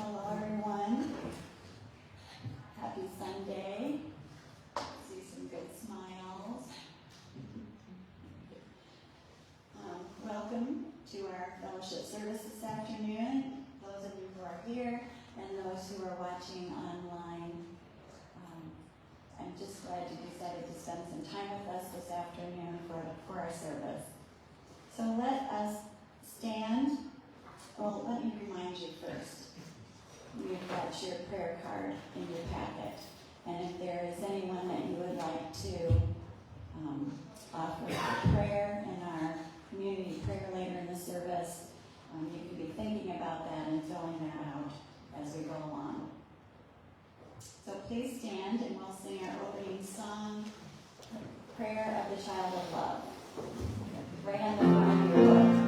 Hello everyone. Happy Sunday. See some good smiles. Welcome to our fellowship service this afternoon. Those of you who are here and those who are watching online. I'm just glad you decided to spend some time with us this afternoon for our service. So let us stand. Well, let me remind you first. You've got your prayer card in your packet. And if there is anyone that you would like to offer prayer in our community prayer later in the service, you can be thinking about that and filling that out as we go along. So please stand and we'll sing our opening song, Prayer of the Child of Love. Right on the front of your book.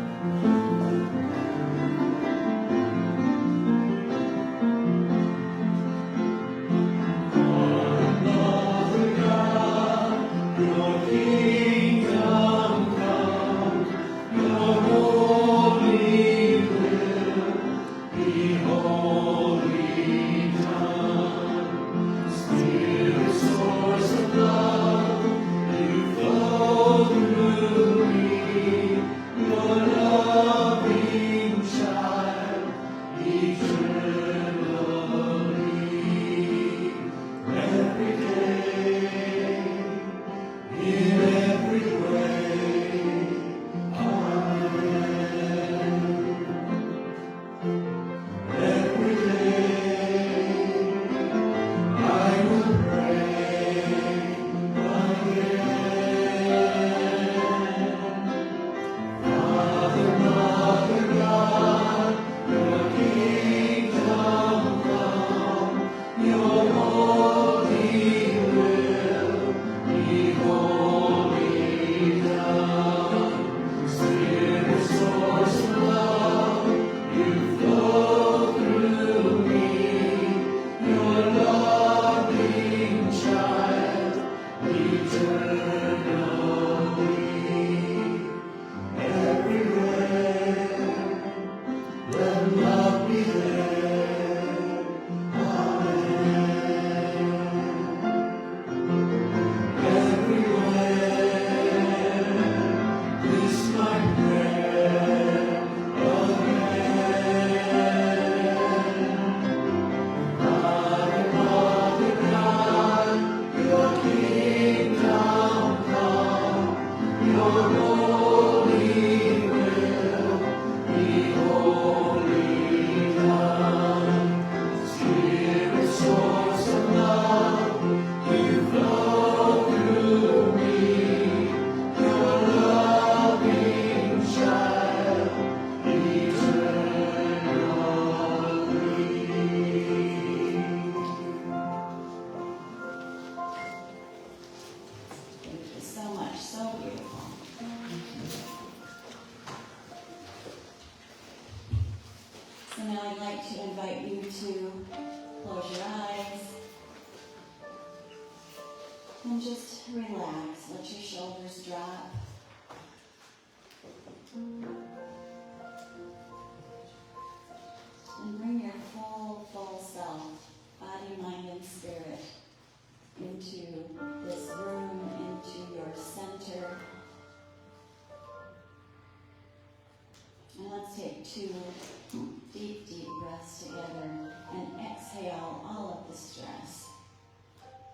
Two deep, deep breaths together and exhale all of the stress.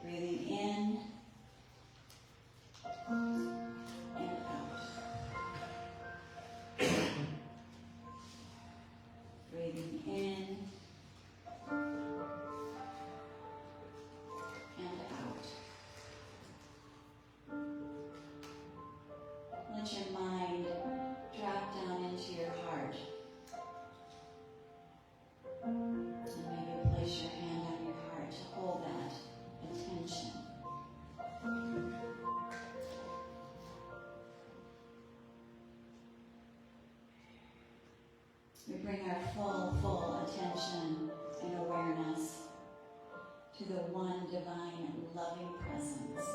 Breathing in and out. Breathing in and out. Let your mind drop down into your heart. And maybe place your hand on your heart to hold that attention. We bring our full attention and awareness to the one divine loving presence.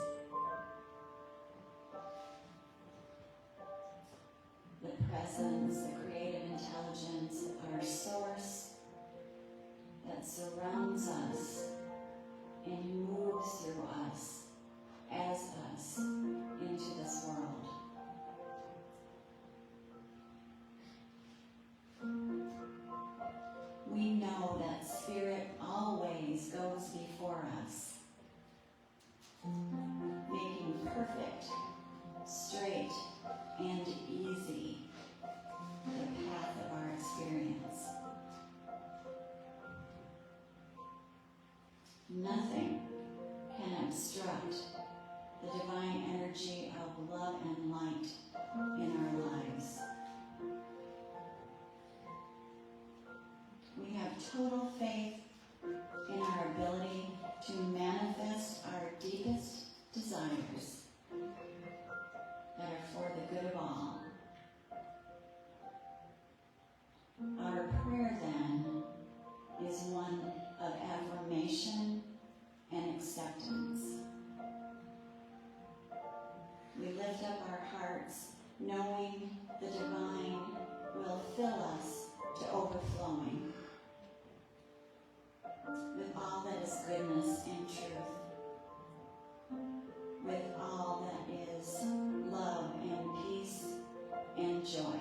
The presence, the creative intelligence, our source, surrounds us and moves through us, as us, into this world. We know that Spirit always goes before us, making perfect, straight, and easy the path of our experience. Nothing can obstruct the divine energy of love and light in our lives. We have total faith in our ability to manifest our deepest desires that are for the good of all. Our prayer then is one of affirmation and acceptance. We lift up our hearts knowing the divine will fill us to overflowing with all that is goodness and truth, with all that is love and peace and joy.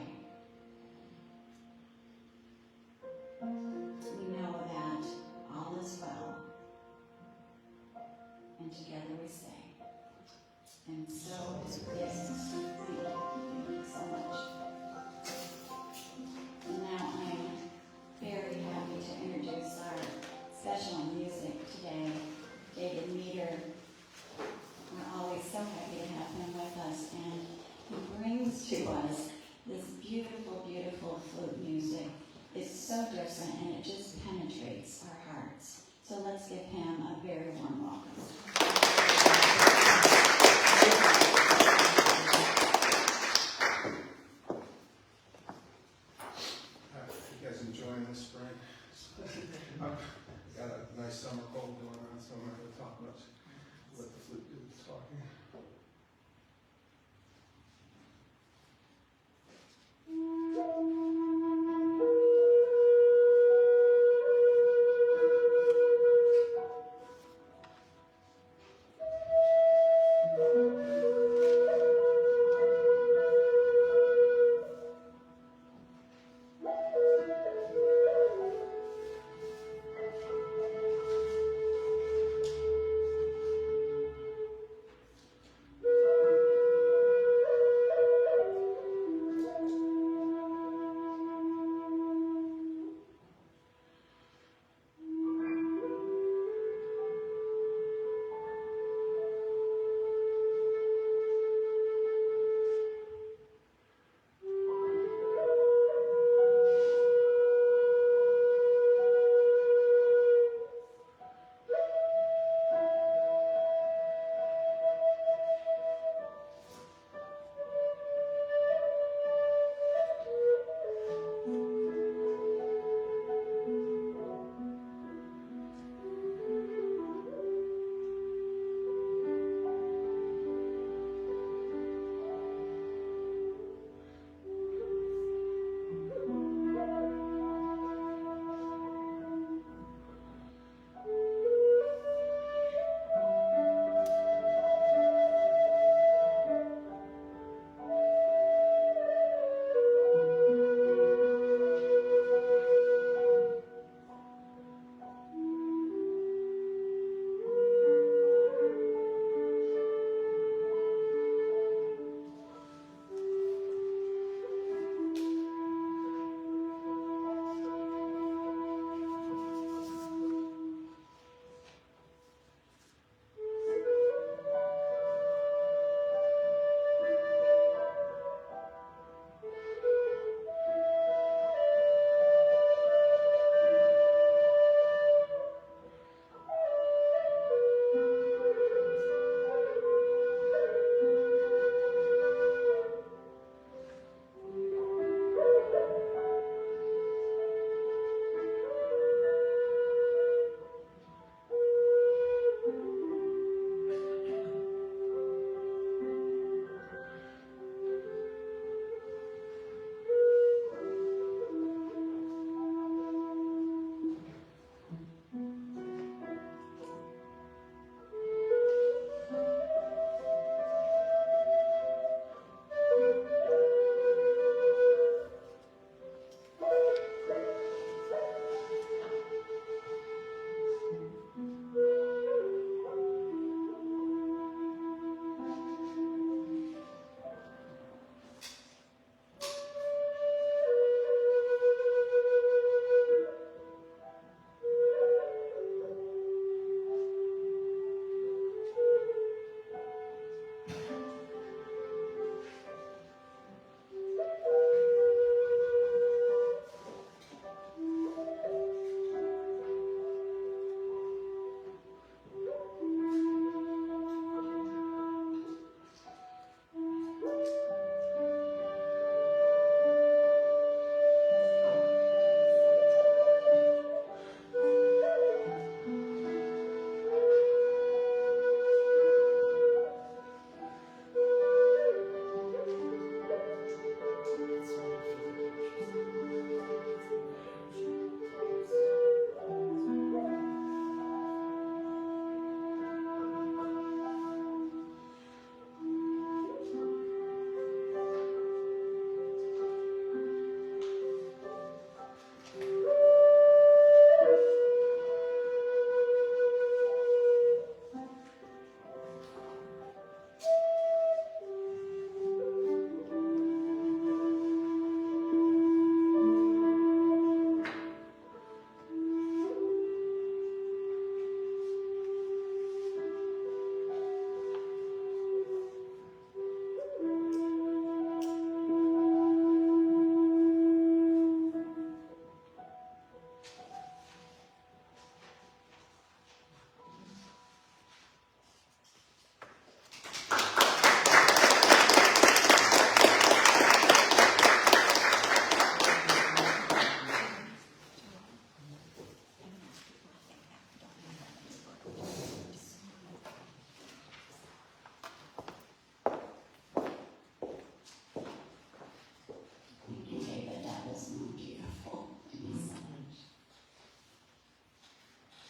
We know that all is well, and together we say, and so it is. Thank you so much. And now I'm very happy to introduce our special music today, David Meter. We're always so happy to have him with us, and he brings to us this beautiful, beautiful flute music. It's so different, and it just penetrates our hearts. So let's give him a very warm welcome. You guys enjoying this spring? Got a nice summer cold going on, so I'm not going to talk much. Let the flute do the talking.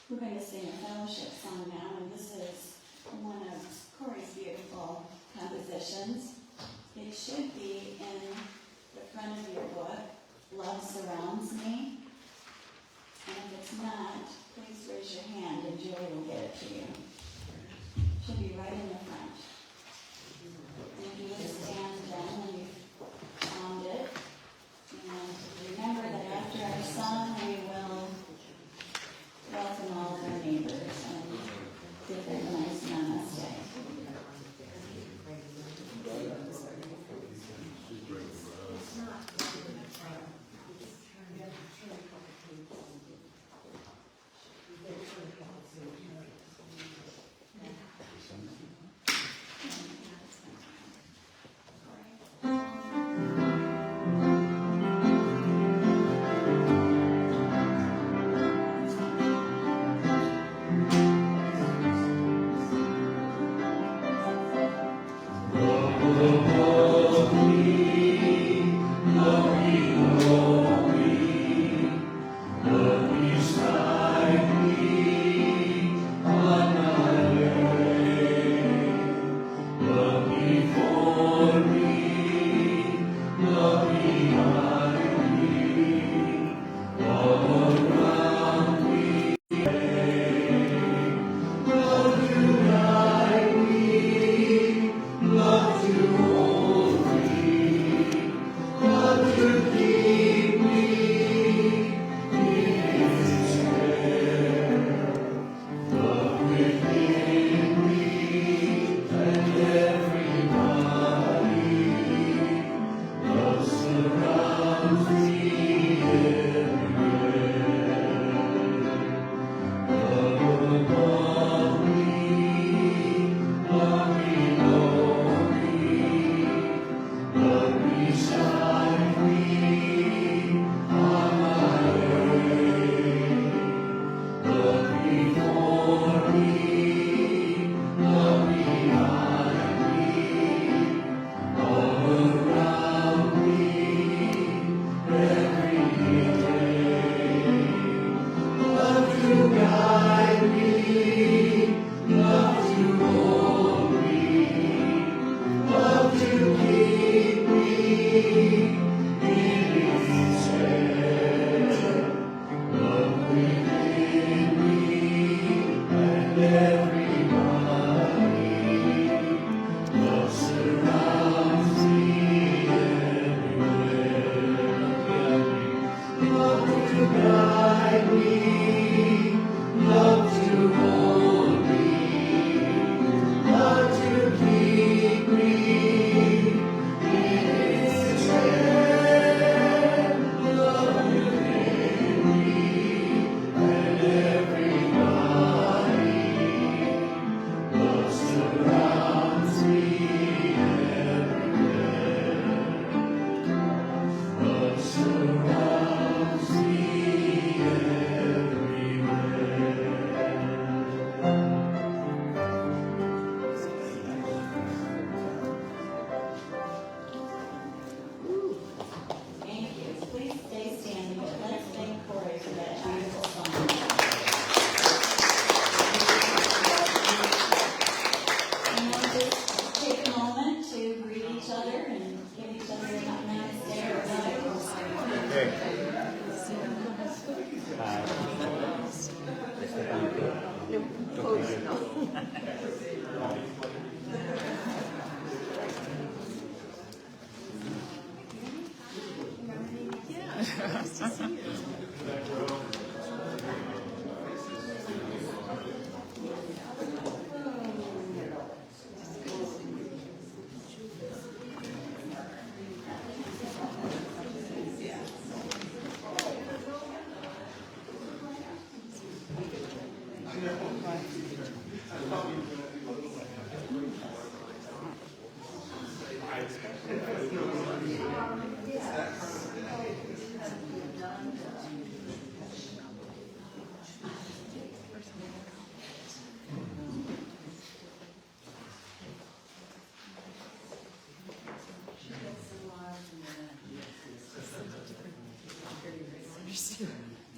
We're going to sing a fellowship song now, and this is one of Corey's beautiful compositions. It should be in the front of your book, Love Surrounds Me. And if it's not, please raise your hand and Julie will get it to you. It should be right in the front. And if you would stand then when you've found it. And remember that after our song, we will welcome all of our neighbors and give them a nice namaste.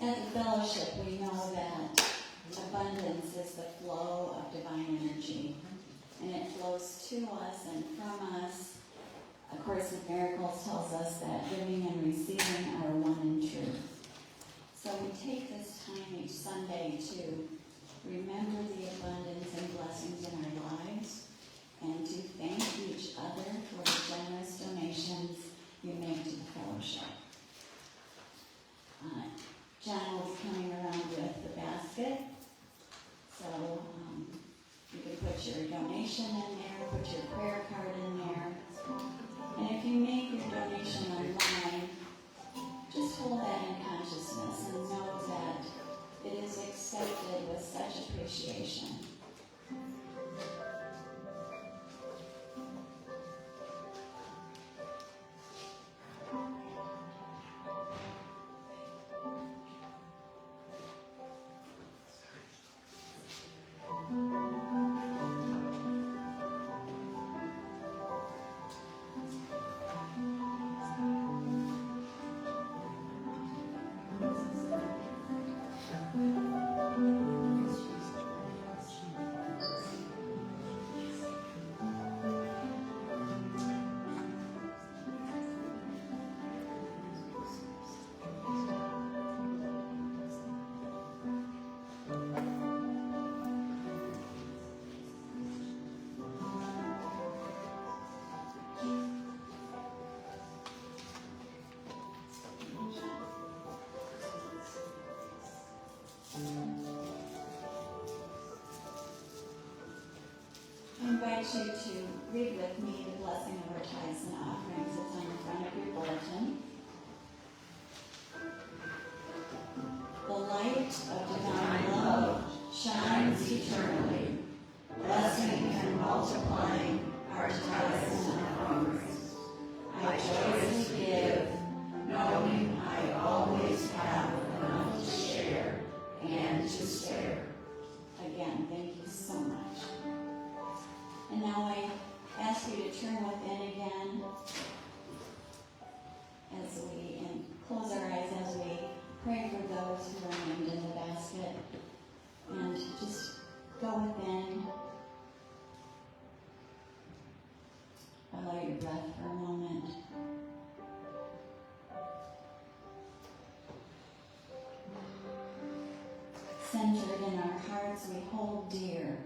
At the fellowship, we know that abundance is the flow of divine energy, and it flows to us and from us. A Course in Miracles tells us that giving and receiving are one and true. So we take this time each Sunday to remember the abundance and blessings in our lives, and to thank each other for the generous donations you make to the fellowship. John will be coming around with the basket, so you can put your donation in there, put your prayer card in there, and if you make your donation online, just hold that in consciousness and know that it is accepted with such appreciation. I invite you to read with me the blessing of our tithes and offerings. It's on the front of your bulletin. The light of divine love shines eternally, blessing and multiplying our tithes and offerings. I joyously give, knowing I always have enough to share and to spare. Again, thank you so much. And now I ask you to turn within again as we close our eyes as we pray for those who are named in the basket. And just go within. Allow your breath for a moment. Centered in our hearts, we hold dear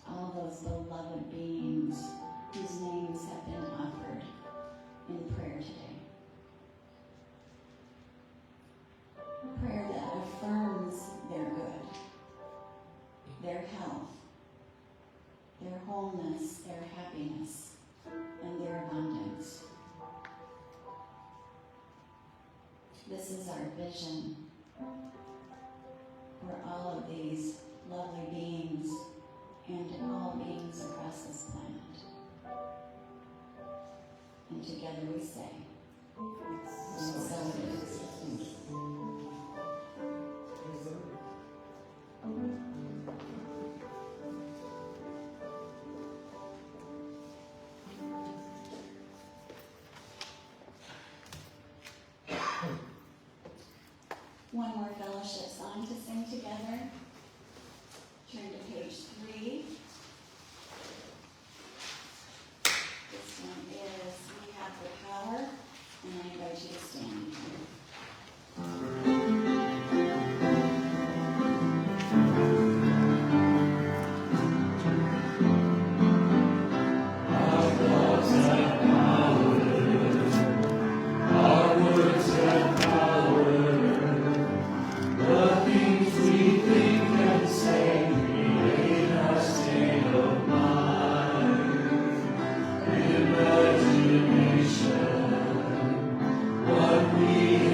all those beloved beings whose names have been offered in prayer today. Prayer that affirms their good, their health, their wholeness, their happiness, and their abundance. This is our vision for all of these lovely beings and all beings across this planet. And together we say, and so it is. One more fellowship song to sing together. Turn to page 3. This one is We Have the Power, and I invite you to stand. We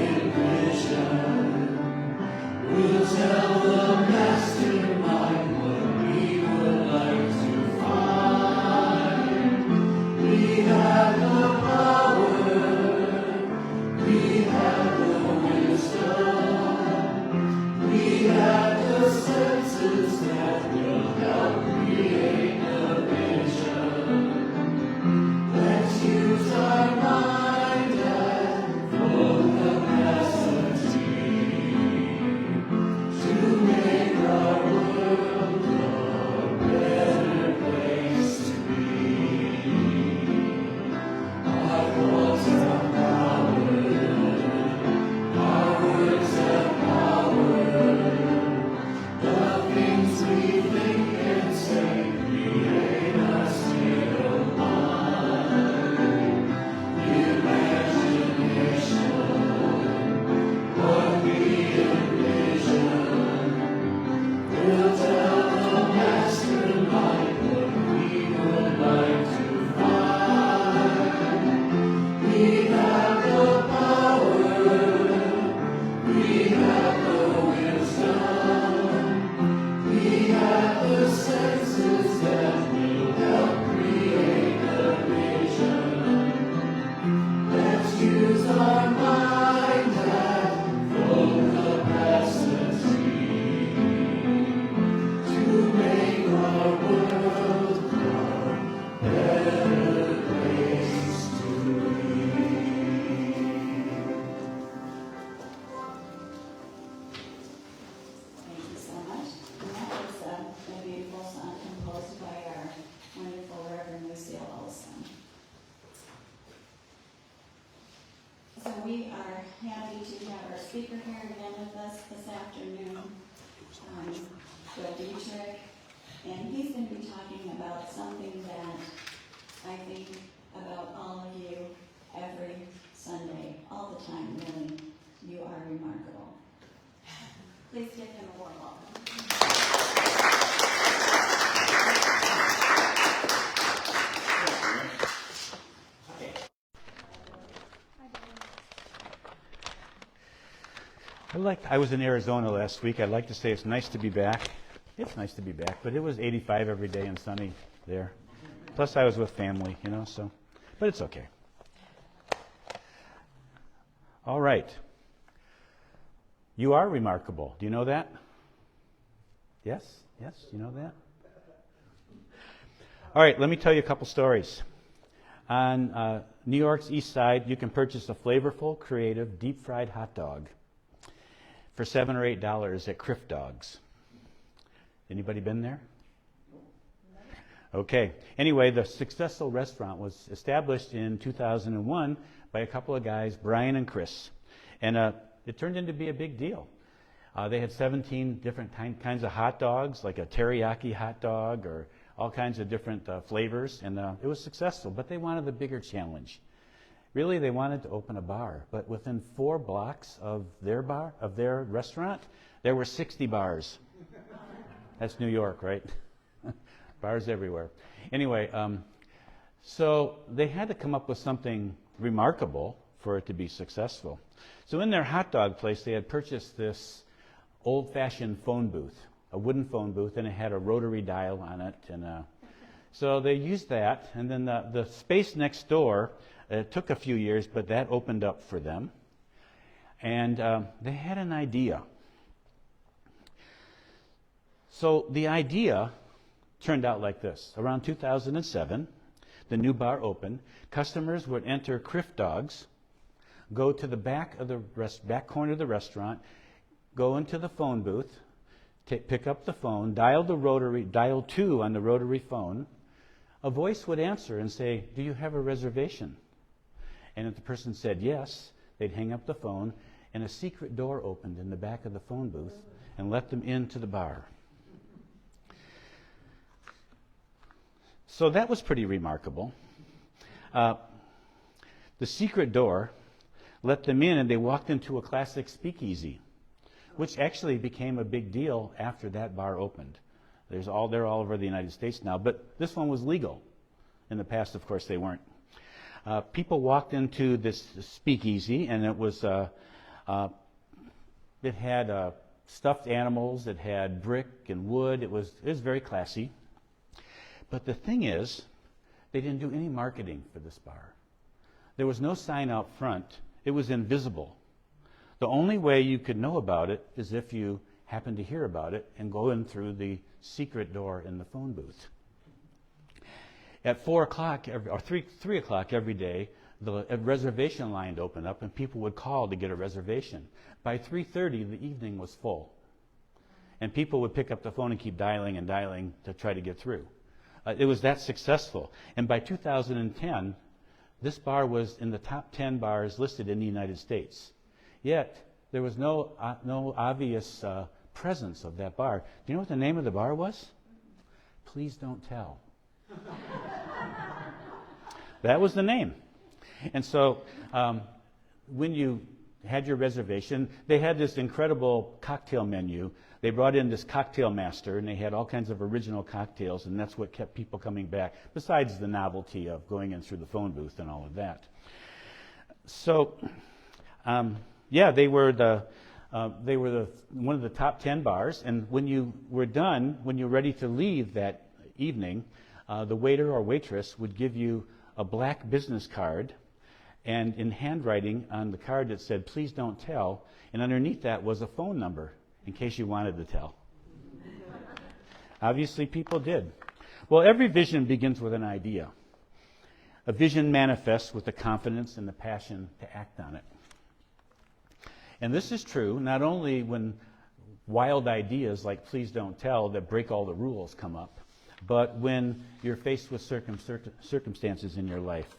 speaker here again with us this afternoon, Diedrich, and he's going to be talking about something that I think about all of you every Sunday, all the time, really. You are remarkable. Please give him a warm welcome. I was in Arizona last week. I'd like to say it's nice to be back. It's nice to be back, but it was 85 every day and sunny there. Plus I was with family, so, but it's okay. All right. You are remarkable. Do you know that? Yes? Yes? You know that? All right, let me tell you a couple stories. On New York's East Side, you can purchase a flavorful, creative, deep-fried hot dog for $7 or $8 at Criff Dogs. Anybody been there? Okay. Anyway, the successful restaurant was established in 2001 by a couple of guys, Brian and Chris. And it turned into be a big deal. They had 17 different kinds of hot dogs, like a teriyaki hot dog or all kinds of different flavors. And it was successful, but they wanted the bigger challenge. Really, they wanted to open a bar, but within 4 blocks of their restaurant, there were 60 bars. That's New York, right? Bars everywhere. Anyway, so they had to come up with something remarkable for it to be successful. So in their hot dog place, they had purchased this old-fashioned phone booth, a wooden phone booth, and it had a rotary dial on it. And so they used that, and then the space next door, it took a few years, but that opened up for them. And they had an idea. So the idea turned out like this. Around 2007, the new bar opened. Customers would enter Criff Dogs, go to the back corner of the restaurant, go into the phone booth, pick up the phone, dial 2 on the rotary phone. A voice would answer and say, "Do you have a reservation?" And if the person said yes, they'd hang up the phone, and a secret door opened in the back of the phone booth and let them into the bar. So that was pretty remarkable. The secret door let them in, and they walked into a classic speakeasy, which actually became a big deal after that bar opened. They're all over the United States now, but this one was legal. In the past, of course, they weren't. People walked into this speakeasy, and it had stuffed animals, it had brick and wood. It was very classy. But the thing is, they didn't do any marketing for this bar. There was no sign out front. It was invisible. The only way you could know about it is if you happened to hear about it and go in through the secret door in the phone booth. At 4 o'clock or 3 o'clock every day, the reservation line would open up and people would call to get a reservation. By 3:30, the evening was full. And people would pick up the phone and keep dialing and dialing to try to get through. It was that successful. And by 2010, this bar was in the top 10 bars listed in the United States. Yet, there was no obvious presence of that bar. Do you know what the name of the bar was? Please Don't Tell. That was the name. And so when you had your reservation, they had this incredible cocktail menu. They brought in this cocktail master, and they had all kinds of original cocktails, and that's what kept people coming back, besides the novelty of going in through the phone booth and all of that. So, they were one of the top 10 bars, and when you were done, when you were ready to leave that evening, the waiter or waitress would give you a black business card, and in handwriting on the card it said, "Please don't tell," and underneath that was a phone number in case you wanted to tell. Obviously, people did. Well, every vision begins with an idea. A vision manifests with the confidence and the passion to act on it. And this is true not only when wild ideas like "please don't tell" that break all the rules come up, but when you're faced with circumstances in your life.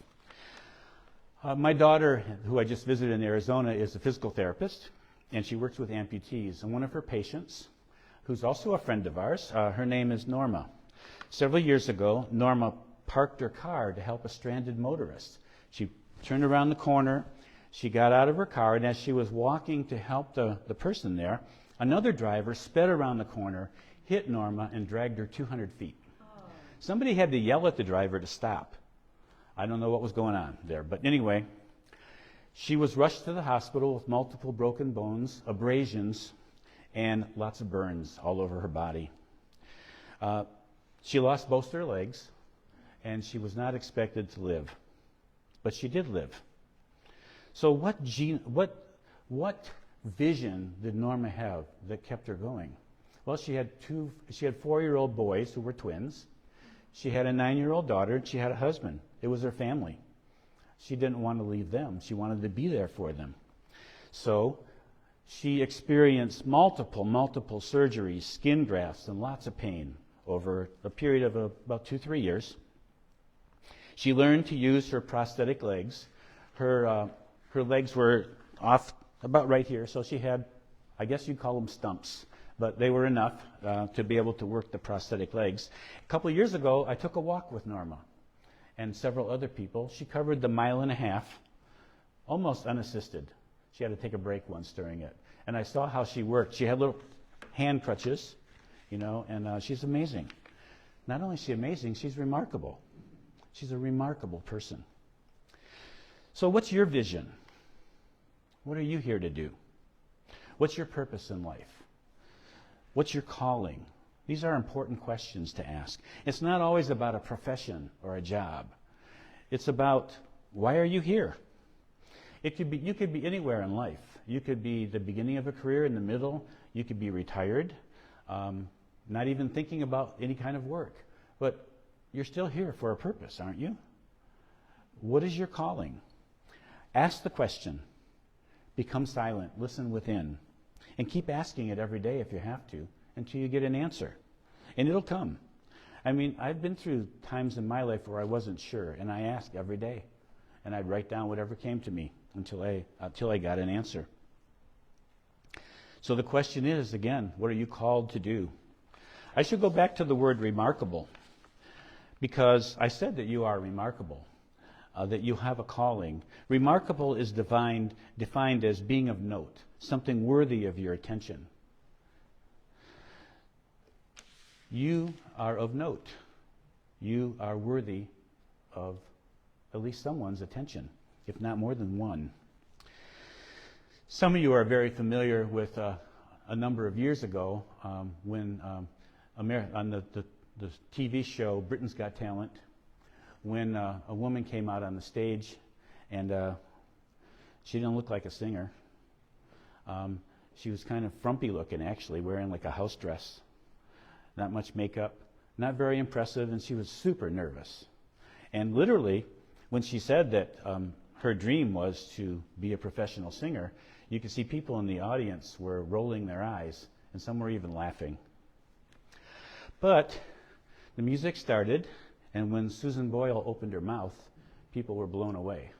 My daughter, who I just visited in Arizona, is a physical therapist, and she works with amputees. And one of her patients, who's also a friend of ours, her name is Norma. Several years ago, Norma parked her car to help a stranded motorist. She turned around the corner, she got out of her car, and as she was walking to help the person there, another driver sped around the corner, hit Norma, and dragged her 200 feet. Somebody had to yell at the driver to stop. I don't know what was going on there, but anyway, she was rushed to the hospital with multiple broken bones, abrasions, and lots of burns all over her body. She lost both her legs, and she was not expected to live, but she did live. So what vision did Norma have that kept her going? Well, she had 4-year-old boys who were twins. She had a 9-year-old daughter, and she had a husband. It was her family. She didn't want to leave them. She wanted to be there for them. So she experienced multiple surgeries, skin grafts, and lots of pain over a period of about 2-3 years. She learned to use her prosthetic legs. Her legs were off about right here, so she had, I guess you'd call them stumps, but they were enough to be able to work the prosthetic legs. A couple of years ago, I took a walk with Norma and several other people. She covered the 1.5 miles, almost unassisted. She had to take a break once during it. And I saw how she worked. She had little hand crutches, and she's amazing. Not only is she amazing, she's remarkable. She's a remarkable person. So what's your vision? What are you here to do? What's your purpose in life? What's your calling? These are important questions to ask. It's not always about a profession or a job. It's about, why are you here? You could be anywhere in life. You could be the beginning of a career, in the middle. You could be retired, not even thinking about any kind of work. But you're still here for a purpose, aren't you? What is your calling? Ask the question. Become silent. Listen within. And keep asking it every day if you have to, until you get an answer. And it'll come. I mean, I've been through times in my life where I wasn't sure, and I asked every day. And I'd write down whatever came to me until I got an answer. So the question is, again, what are you called to do? I should go back to the word remarkable, because I said that you are remarkable, that you have a calling. Remarkable is defined as being of note, something worthy of your attention. You are of note. You are worthy of at least someone's attention, if not more than one. Some of you are very familiar with a number of years ago when on the TV show Britain's Got Talent, when a woman came out on the stage, and she didn't look like a singer. She was kind of frumpy looking, actually, wearing like a house dress. Not much makeup, not very impressive, and she was super nervous. And literally, when she said that her dream was to be a professional singer, you could see people in the audience were rolling their eyes, and some were even laughing. But the music started, and when Susan Boyle opened her mouth, people were blown away.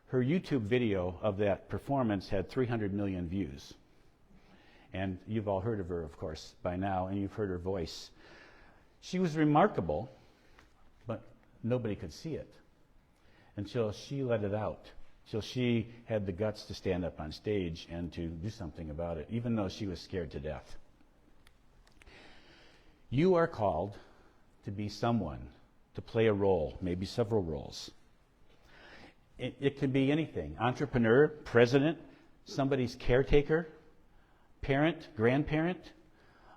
Her YouTube video of that performance had 300 million views. And you've all heard of her, of course, by now, and you've heard her voice. She was remarkable, but nobody could see it until she let it out, till she had the guts to stand up on stage and to do something about it, even though she was scared to death. You are called to be someone, to play a role, maybe several roles. It can be anything: entrepreneur, president, somebody's caretaker, parent, grandparent.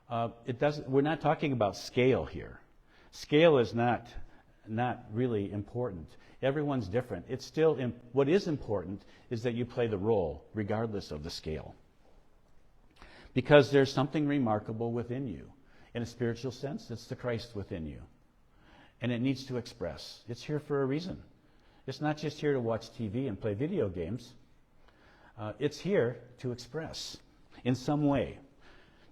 We're not talking about scale here. Scale is not really important. Everyone's different. It's still what is important is that you play the role regardless of the scale, because there's something remarkable within you. In a spiritual sense, it's the Christ within you, and it needs to express. It's here for a reason. It's not just here to watch TV and play video games. It's here to express in some way.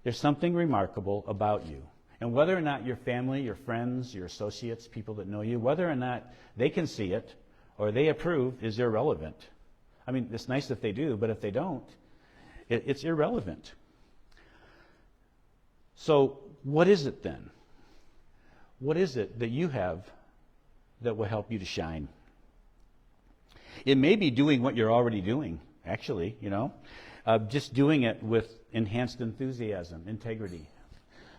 There's something remarkable about you. And whether or not your family, your friends, your associates, people that know you, whether or not they can see it or they approve is irrelevant. I mean, it's nice if they do, but if they don't, It's irrelevant. So what is it then? What is it that you have that will help you to shine? It may be doing what you're already doing, actually, just doing it with enhanced enthusiasm, integrity,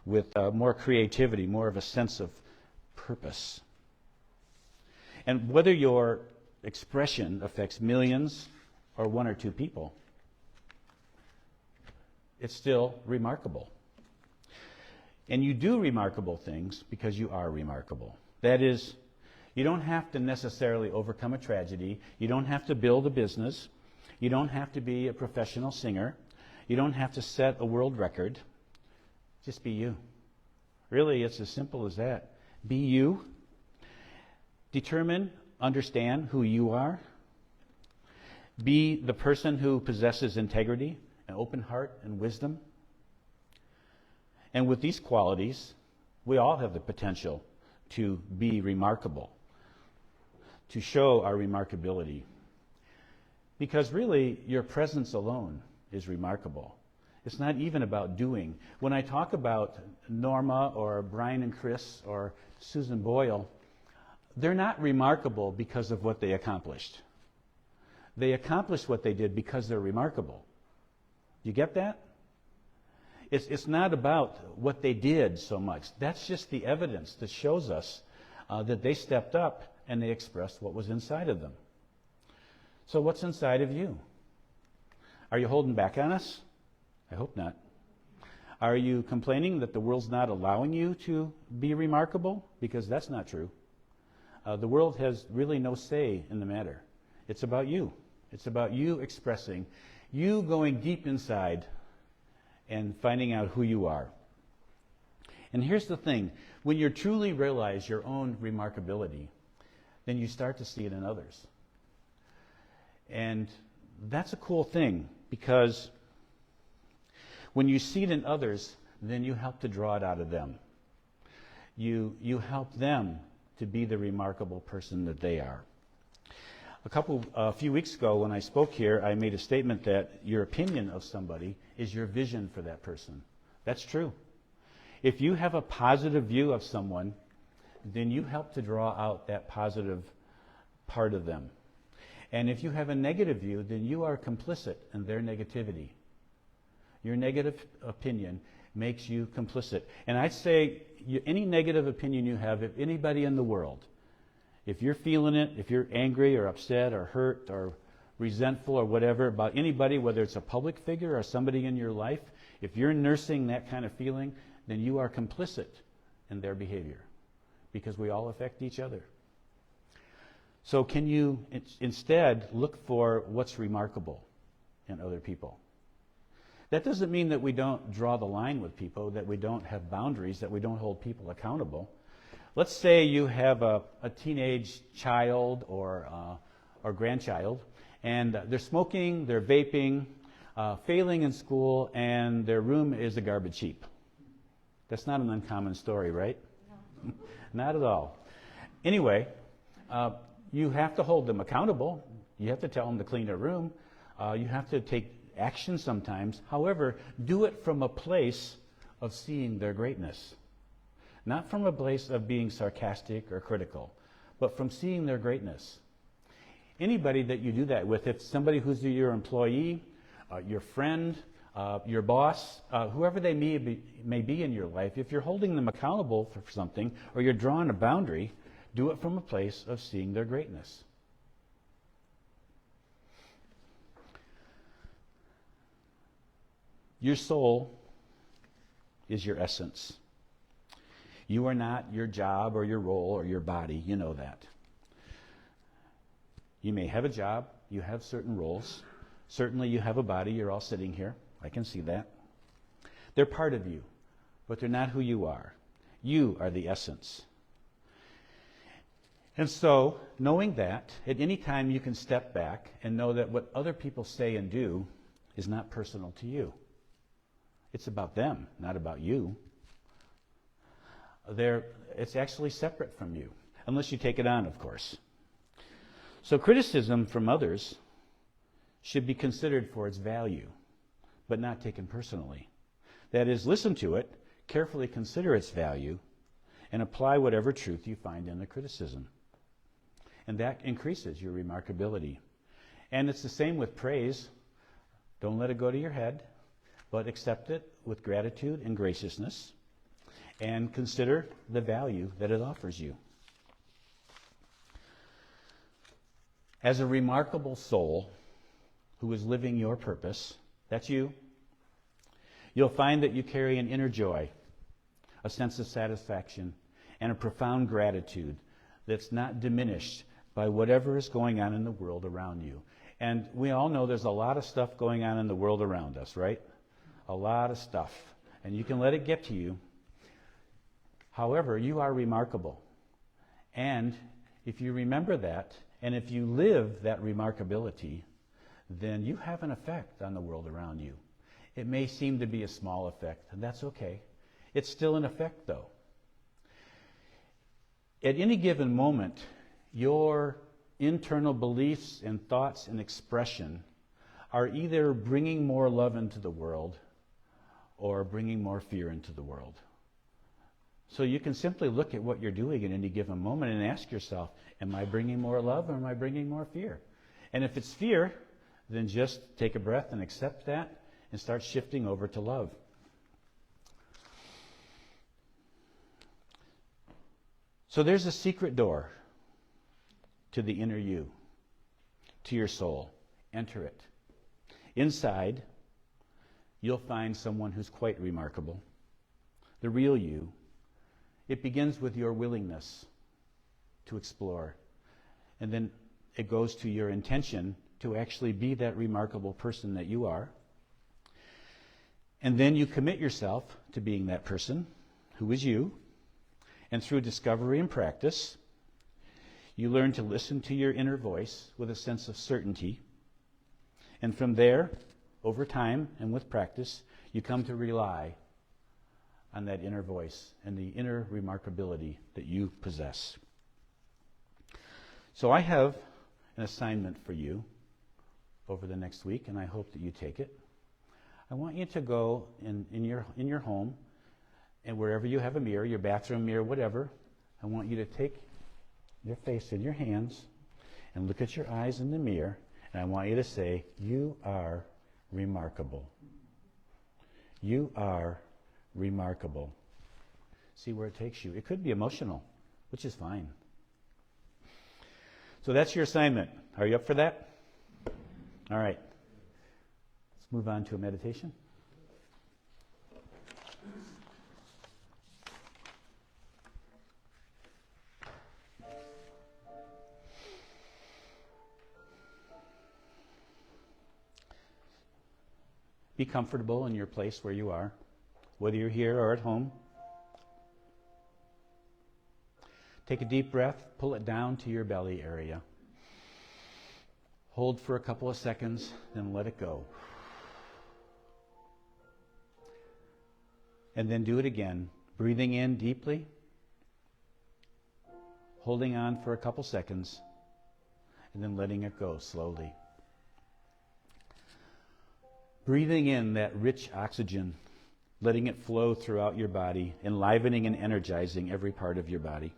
with more creativity, more of a sense of purpose. And whether your expression affects millions or one or two people, it's still remarkable. And you do remarkable things because you are remarkable. That is, you don't have to necessarily overcome a tragedy. You don't have to build a business. You don't have to be a professional singer. You don't have to set a world record. Just be you. Really, it's as simple as that. Be you. Determine, understand who you are. Be the person who possesses integrity, an open heart, and wisdom. And with these qualities, we all have the potential to be remarkable, to show our remarkability. Because really, your presence alone is remarkable. It's not even about doing. When I talk about Norma or Brian and Chris or Susan Boyle, they're not remarkable because of what they accomplished. They accomplished what they did because they're remarkable. You get that? It's not about what they did so much. That's just the evidence that shows us that they stepped up and they expressed what was inside of them. So what's inside of you? Are you holding back on us? I hope not. Are you complaining that the world's not allowing you to be remarkable? Because that's not true. The world has really no say in the matter. It's about you. It's about you expressing, you going deep inside and finding out who you are. And here's the thing. When you truly realize your own remarkability, then you start to see it in others. And that's a cool thing, because when you see it in others, then you help to draw it out of them. You help them to be the remarkable person that they are. A few weeks ago when I spoke here, I made a statement that your opinion of somebody is your vision for that person. That's true. If you have a positive view of someone, then you help to draw out that positive part of them. And if you have a negative view, then you are complicit in their negativity. Your negative opinion makes you complicit. And I'd say any negative opinion you have of anybody in the world, if you're feeling it, if you're angry or upset or hurt or resentful or whatever about anybody, whether it's a public figure or somebody in your life, if you're nursing that kind of feeling, then you are complicit in their behavior, because we all affect each other. So can you instead look for what's remarkable in other people? That doesn't mean that we don't draw the line with people, that we don't have boundaries, that we don't hold people accountable. Let's say you have a teenage child or grandchild, and they're smoking, they're vaping, failing in school, and their room is a garbage heap. That's not an uncommon story, right? No. Not at all. Anyway, you have to hold them accountable. You have to tell them to clean their room. You have to take action sometimes. However, do it from a place of seeing their greatness. Not from a place of being sarcastic or critical, but from seeing their greatness. Anybody that you do that with, if somebody who's your employee, your friend, your boss, whoever they may be in your life, if you're holding them accountable for something or you're drawing a boundary, do it from a place of seeing their greatness. Your soul is your essence. You are not your job or your role or your body. You know that. You may have a job. You have certain roles. Certainly you have a body. You're all sitting here. I can see that. They're part of you, but they're not who you are. You are the essence. And so, knowing that, at any time you can step back and know that what other people say and do is not personal to you. It's about them, not about you. It's actually separate from you, unless you take it on, of course. So criticism from others should be considered for its value, but not taken personally. That is, listen to it, carefully consider its value, and apply whatever truth you find in the criticism. And that increases your remarkability. And it's the same with praise. Don't let it go to your head, but accept it with gratitude and graciousness, and consider the value that it offers you. As a remarkable soul who is living your purpose, that's you, you'll find that you carry an inner joy, a sense of satisfaction, and a profound gratitude that's not diminished by whatever is going on in the world around you. And we all know there's a lot of stuff going on in the world around us, right? A lot of stuff. And you can let it get to you. However, you are remarkable. And if you remember that, and if you live that remarkability, then you have an effect on the world around you. It may seem to be a small effect, and that's okay. It's still an effect, though. At any given moment, your internal beliefs and thoughts and expression are either bringing more love into the world or bringing more fear into the world. So you can simply look at what you're doing at any given moment and ask yourself, am I bringing more love or am I bringing more fear? And if it's fear, then just take a breath and accept that and start shifting over to love. So there's a secret door to the inner you, to your soul. Enter it. Inside, you'll find someone who's quite remarkable, the real you. It begins with your willingness to explore. And then it goes to your intention to actually be that remarkable person that you are. And then you commit yourself to being that person who is you. And through discovery and practice, you learn to listen to your inner voice with a sense of certainty. And from there, over time and with practice, you come to rely on that inner voice and the inner remarkability that you possess. So I have an assignment for you over the next week, and I hope that you take it. I want you to go in your home, and wherever you have a mirror, your bathroom mirror, whatever, I want you to take your face in your hands and look at your eyes in the mirror, and I want you to say, you are remarkable. You are remarkable. See where it takes you. It could be emotional, which is fine. So that's your assignment. Are you up for that? All right. Let's move on to a meditation. Be comfortable in your place where you are, whether you're here or at home. Take a deep breath, pull it down to your belly area. Hold for a couple of seconds, then let it go. And then do it again, breathing in deeply, holding on for a couple seconds, and then letting it go slowly. Breathing in that rich oxygen, letting it flow throughout your body, enlivening and energizing every part of your body.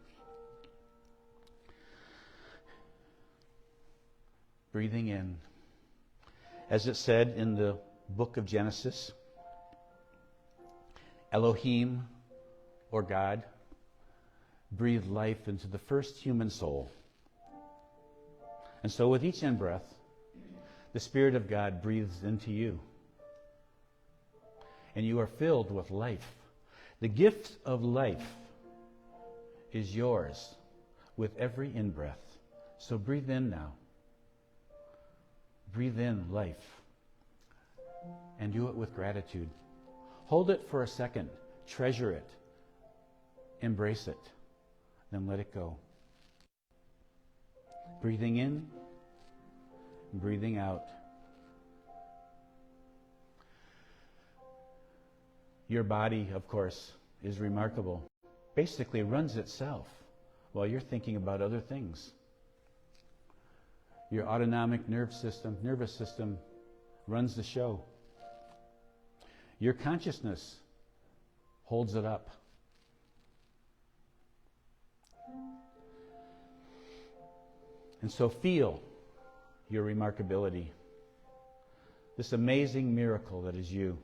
Breathing in. As it said in the book of Genesis, Elohim, or God, breathed life into the first human soul. And so with each in-breath, the Spirit of God breathes into you. And you are filled with life. The gift of life is yours with every in-breath. So breathe in now. Breathe in life. And do it with gratitude. Hold it for a second. Treasure it. Embrace it. Then let it go. Breathing in, breathing out. Your body, of course, is remarkable. Basically runs itself while you're thinking about other things. Your autonomic nervous system runs the show. Your consciousness holds it up. And so feel your remarkability. This amazing miracle that is you.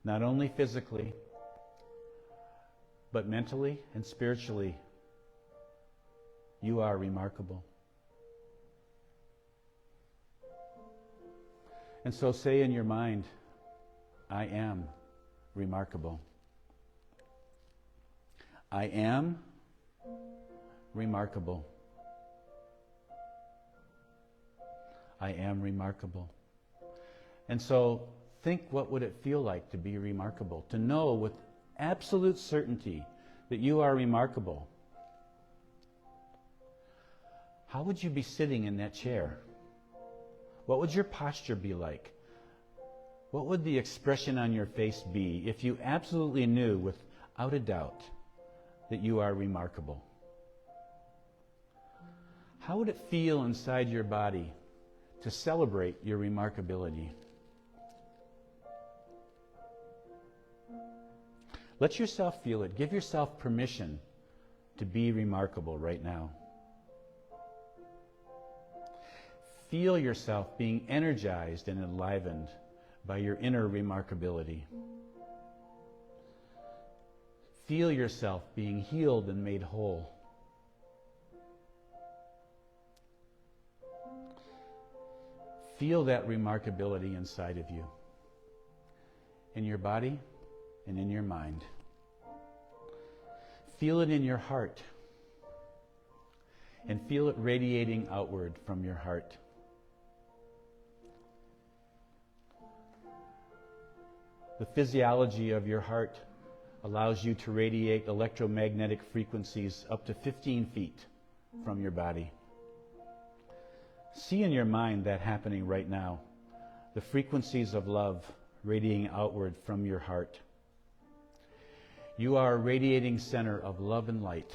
Not only physically, but mentally and spiritually, you are remarkable. And so say in your mind, I am remarkable. I am remarkable. I am remarkable. And so think, what would it feel like to be remarkable? To know with absolute certainty that you are remarkable. How would you be sitting in that chair? What would your posture be like? What would the expression on your face be if you absolutely knew without a doubt that you are remarkable? How would it feel inside your body to celebrate your remarkability? Let yourself feel it. Give yourself permission to be remarkable right now. Feel yourself being energized and enlivened by your inner remarkability. Feel yourself being healed and made whole. Feel that remarkability inside of you, in your body and in your mind. Feel it in your heart, and feel it radiating outward from your heart. The physiology of your heart allows you to radiate electromagnetic frequencies up to 15 feet from your body. See in your mind that happening right now, the frequencies of love radiating outward from your heart. You are a radiating center of love and light.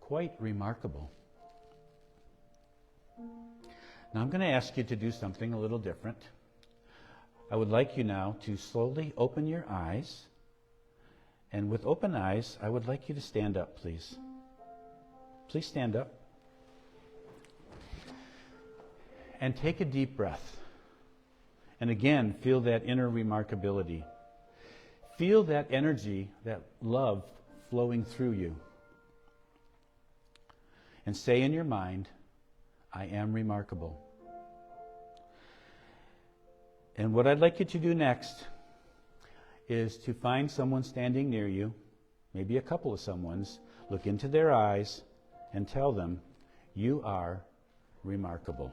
Quite remarkable. Now I'm going to ask you to do something a little different. I would like you now to slowly open your eyes. And with open eyes, I would like you to stand up, please. Please stand up. And take a deep breath. And again, feel that inner remarkability. Feel that energy, that love flowing through you. And say in your mind, I am remarkable. And what I'd like you to do next is to find someone standing near you, maybe a couple of someones, look into their eyes and tell them, you are remarkable.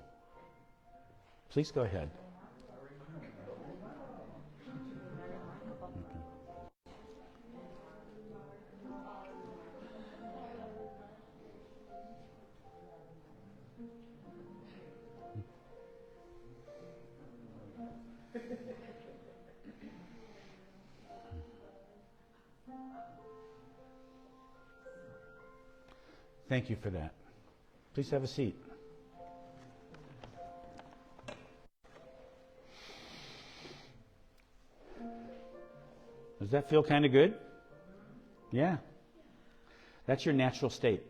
Please go ahead. Thank you for that. Please have a seat. Does that feel kind of good? Yeah. That's your natural state.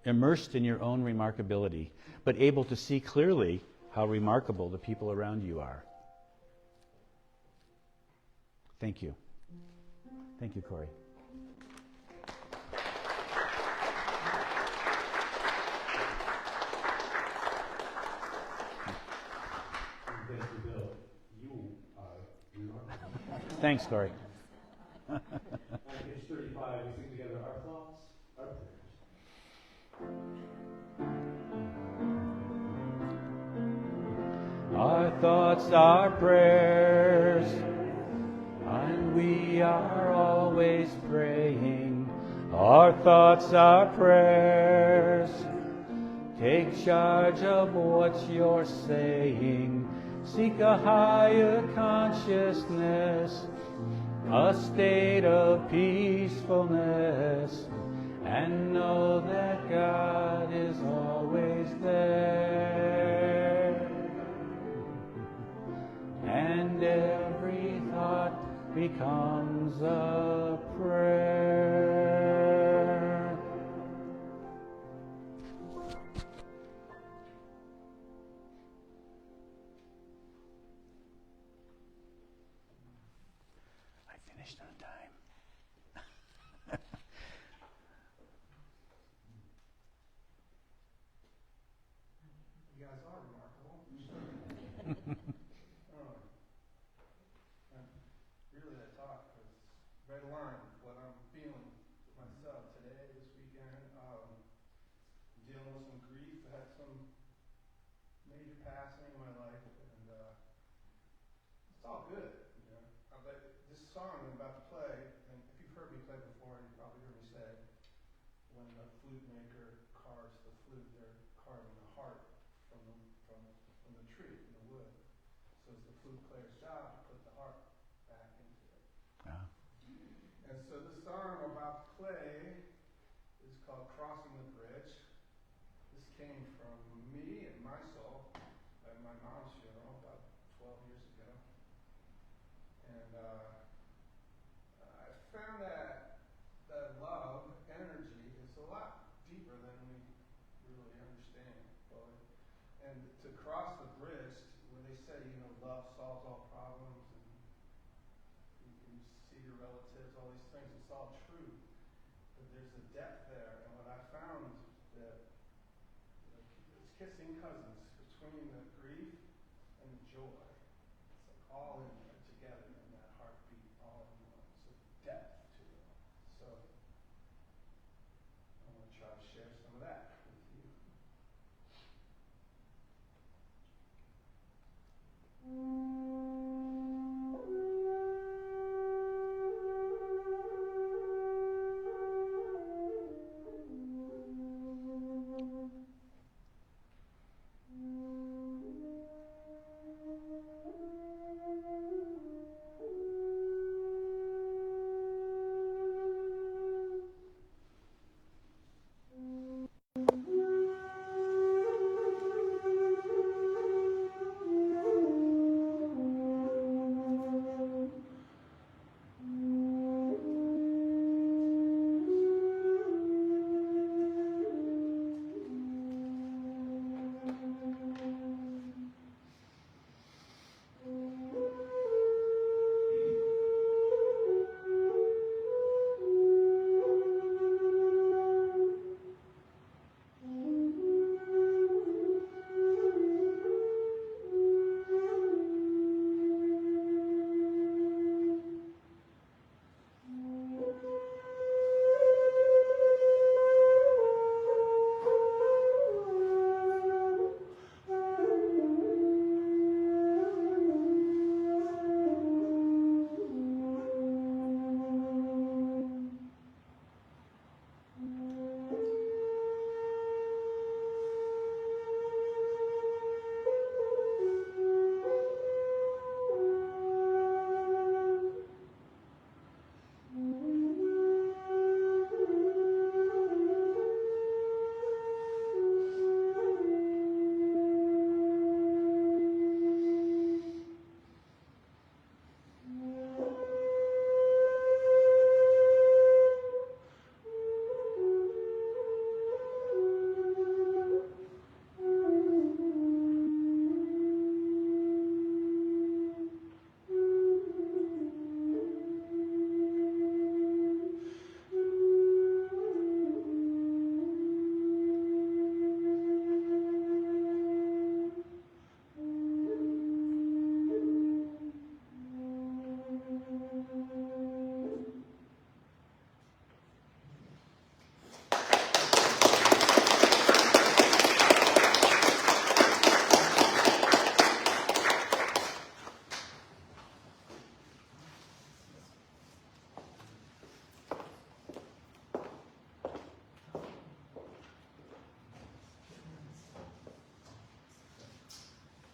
Immersed in your own remarkability, but able to see clearly how remarkable the people around you are. Thank you. Thank you, Corey. Thanks, Corey. On page 35, we sing together our thoughts, our prayers. Our thoughts are prayers, and we are always praying. Our thoughts are prayers. Take charge of what you're saying. Seek a higher consciousness, a state of peacefulness, and know that God is always there. and every thought becomes a prayer. I finished on time. You guys are remarkable. And really, that talk was right aligned with what I'm feeling myself today, this weekend. Dealing with some grief. I had some major passing in my life, and it's all good. You know, but this song I'm about to play, and if you've heard me play before, you probably heard me say, when the flute maker carves the flute, they're carving the heart from the tree, from the wood. So it's the flute player's job to put the heart back into it. Ah. And so the song I'm about to play is called Crossing the Bridge. This came from me and my soul at my mom's funeral about 12 years ago. And I found that love energy is a lot deeper than we really understand fully. And to cross the bridge, when they say, you know, love solves all problems, and you can see your relatives, all these things, it's all true. But there's a depth there. And what I found that it's kissing cousins between the grief and the joy. It's like all in there together in that heartbeat, all in one. It's a depth to it. So I want to try to share some of that with you.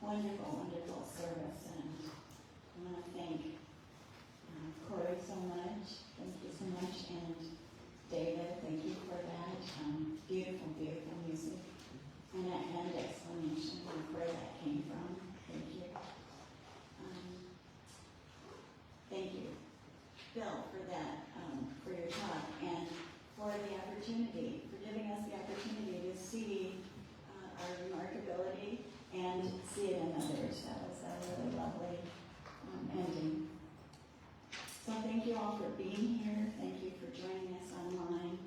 Wonderful, wonderful service, and I want to thank Corey so much. Thank you so much, and David, thank you for that. Beautiful, beautiful music, and explanation of where that came from. Thank you. Bill, for that, for your talk, and for the opportunity, for giving us the opportunity to see our remarkability and see it in others. That was a really lovely ending. So thank you all for being here. Thank you for joining us online.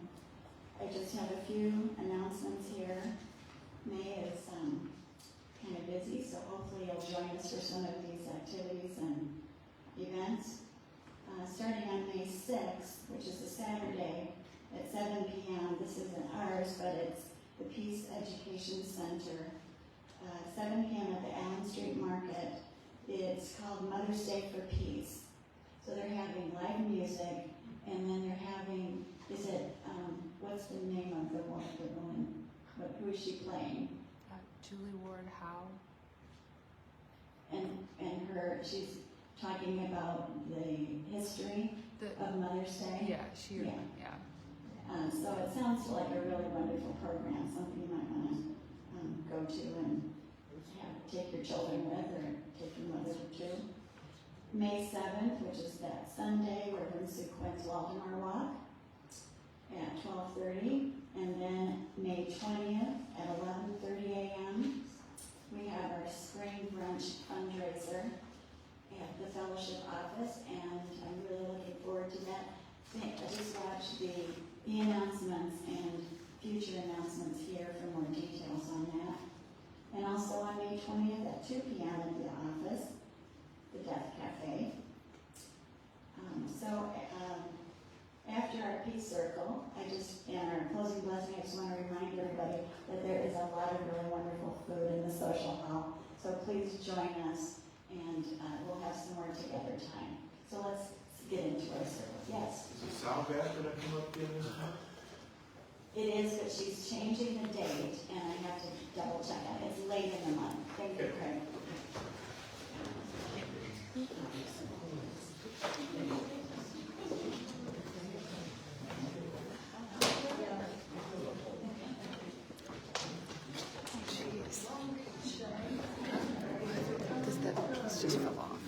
I just have a few announcements here. May is kind of busy, so hopefully you'll join us for some of these activities and events. Starting on May 6th, which is a Saturday at 7 p.m. This isn't ours, but it's the Peace Education Center. 7 p.m. at the Allen Street Market. It's called Mother's Day for Peace. So they're having live music, and then they're having, what's the name of the woman? Who is she playing? Julie Ward Howe. And she's talking about the history of Mother's Day. Yeah, yeah. So it sounds like a really wonderful program, something you might want to go to and take your children with, or take your mother to. May 7th, which is that Sunday, we're going to sequence Waldemar Walk at 12:30, and then May 20th at 11:30 a.m. we have our spring brunch fundraiser at the fellowship office, and I'm really looking forward to that. I just watched the announcements and future announcements here for more details on that. And also on May 20th at 2 p.m. at the office, the Deaf Cafe. After our Peace Circle, and our closing blessing, I just want to remind everybody that there is a lot of really wonderful food in the social hall. So please join us, and we'll have some more together time. So let's get into our service. Yes? Does it sound bad that I come up here this time? It is, but she's changing the date, and I have to double check on it. It's late in the month. Thank you, Craig. This just fell off.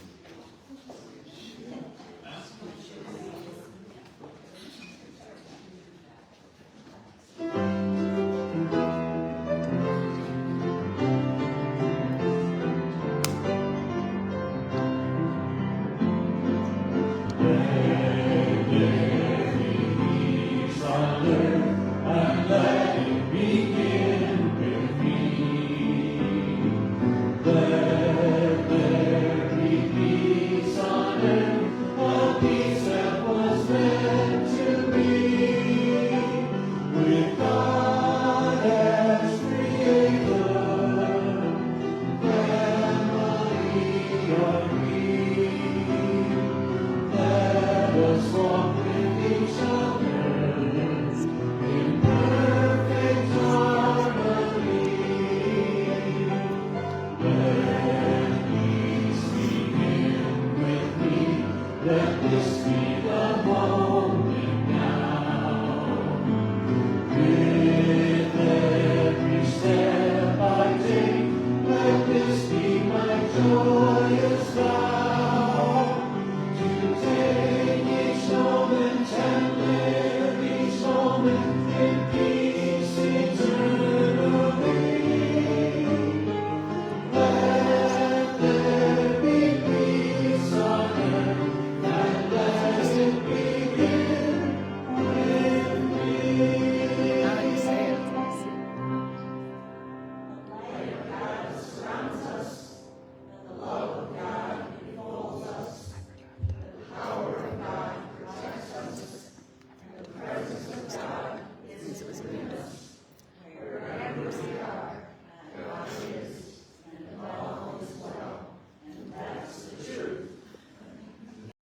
Let this be